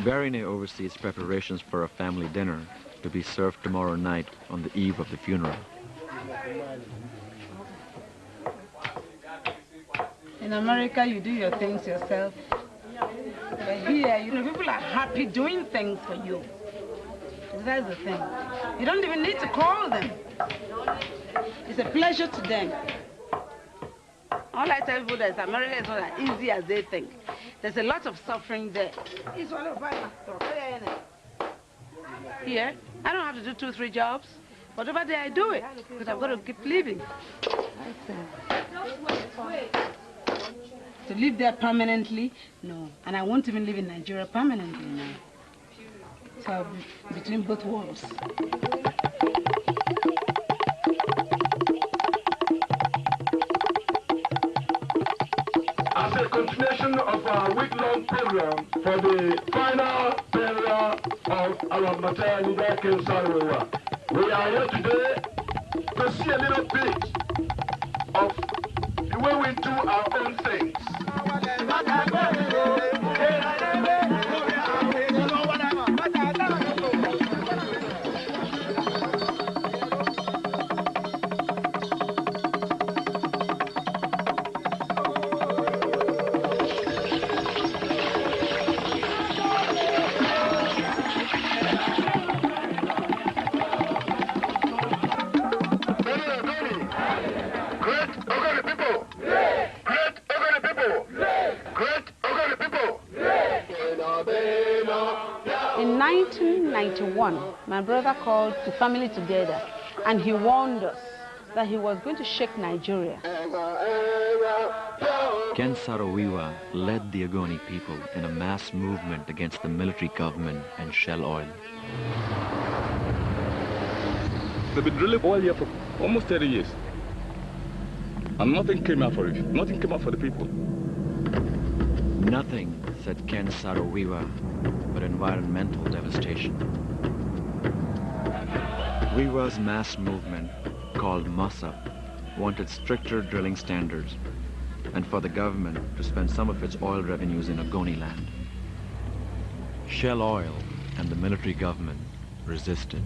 Barine oversees preparations for a family dinner to be served tomorrow night on the eve of the funeral. In America, you do your things yourself. But here, you know, people are happy doing things for you. That's the thing. You don't even need to call them. It's a pleasure to them. All I tell people is America is not as easy as they think. There's a lot of suffering there. Here, I don't have to do 2 or 3 jobs. But over there, I do it because I've got to keep living. To live there permanently, no. And I won't even live in Nigeria permanently now. So I'll be between both worlds. As a continuation of our week-long program for the final burial of our maternal leader, Ken Saro-Wiwa, we are here today to see a little bit of the way we do our own things. In 1991, my brother called the family together and he warned us that he was going to shake Nigeria. Ken Saro-Wiwa led the Ogoni people in a mass movement against the military government and Shell Oil. They've been drilling oil here for almost 30 years. And nothing came out for it. Nothing came out for the people. Nothing, said Ken Saro-Wiwa, but environmental devastation. Wiwa's mass movement, called MOSOP, wanted stricter drilling standards and for the government to spend some of its oil revenues in Ogoni land. Shell Oil and the military government resisted.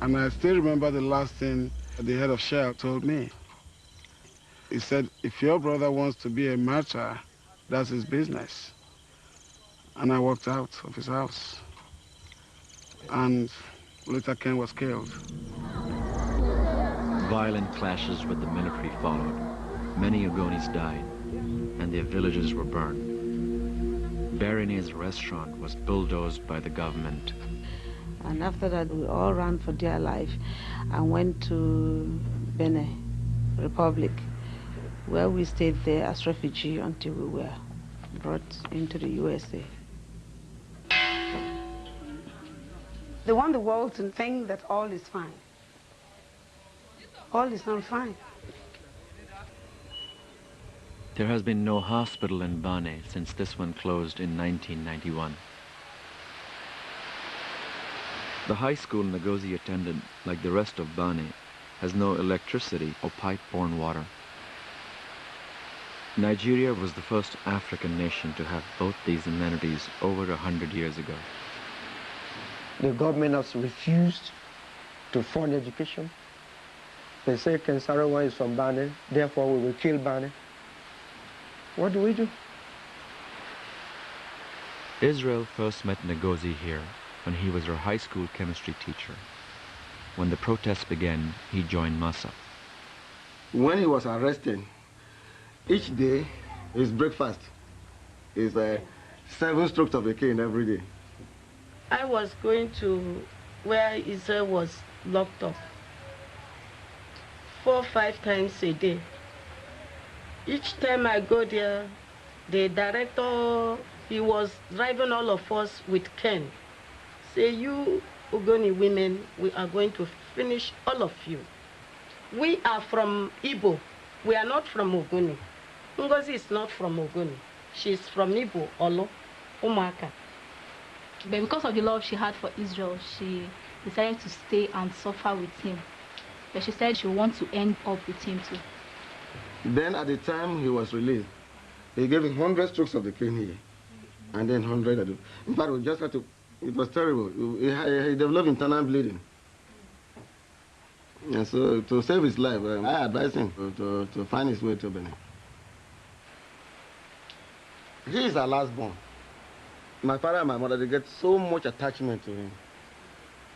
And I still remember the last thing the head of Shell told me. He said, if your brother wants to be a martyr, that's his business. And I walked out of his house. And later Ken was killed. Violent clashes with the military followed. Many Ogonis died, and their villages were burned. Barine's restaurant was bulldozed by the government. And after that, we all ran for dear life and went to Benin Republic, where we stayed there as refugees until we were brought into the USA. They want the world to think that all is fine. All is not fine. There has been no hospital in Bane since this one closed in 1991. The high school Ngozi attended, like the rest of Bane, has no electricity or pipe-borne water. Nigeria was the first African nation to have both these amenities over 100 years ago. The government has refused to fund education. They say Ken Saro-Wiwa is from Bane, therefore we will kill Bane. What do we do? Israel first met Ngozi here when he was her high school chemistry teacher. When the protests began, he joined MOSOP. When he was arrested, each day his breakfast is 7 strokes of a cane every day. I was going to where Israel was locked up 4 or 5 times a day. Each time I go there, the director, he was driving all of us with Ken. Say, you Ogoni women, we are going to finish all of you. We are from Igbo. We are not from Ogoni. Ngozi is not from Ogoni. She's from Igbo, Olo, Umaka. But because of the love she had for Israel, she decided to stay and suffer with him. But she said she wants to end up with him too. Then at the time he was released, he gave him 100 strokes of the cane here. and then 100. In fact, we just had to, it was terrible. He developed internal bleeding. And so to save his life, I advised him to find his way to Benin. He is our last born. My father and my mother, they get so much attachment to him.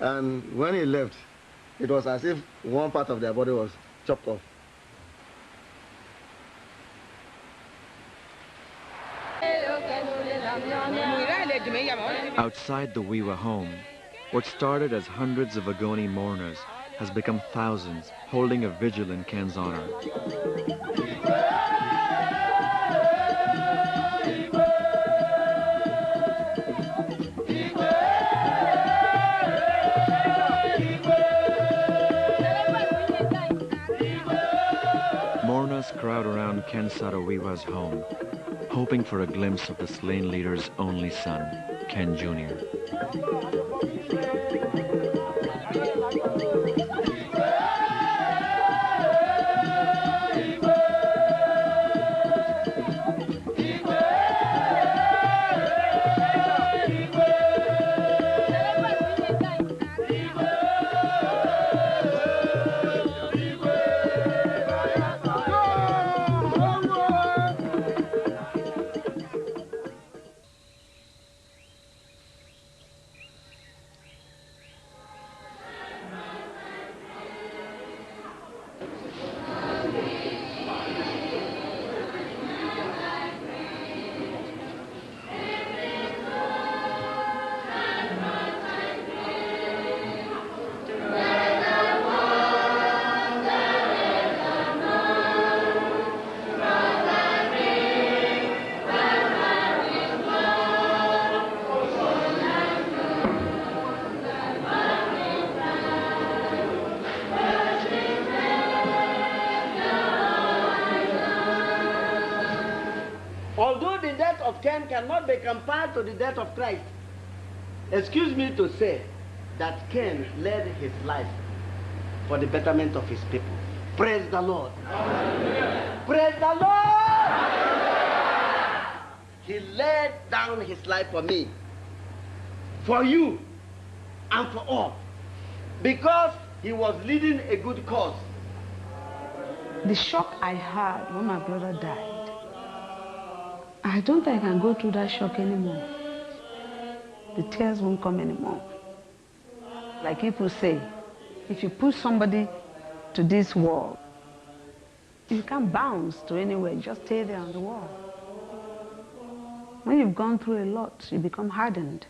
And when he left, it was as if one part of their body was chopped off. Outside the Wiwa home, what started as hundreds of Ogoni mourners has become thousands, holding a vigil in Ken's honor. Mourners crowd around Ken Saro-Wiwa's home, hoping for a glimpse of the slain leader's only son, Ken Jr. Although the death of Ken cannot be compared to the death of Christ, excuse me to say that Ken led his life for the betterment of his people. Praise the Lord. Amen. Praise the Lord. Amen. He laid down his life for me, for you, and for all, because he was leading a good cause. The shock I had when my brother died, I don't think I can go through that shock anymore. The tears won't come anymore. Like people say, if you push somebody to this wall, you can't bounce to anywhere, just stay there on the wall. When you've gone through a lot, you become hardened.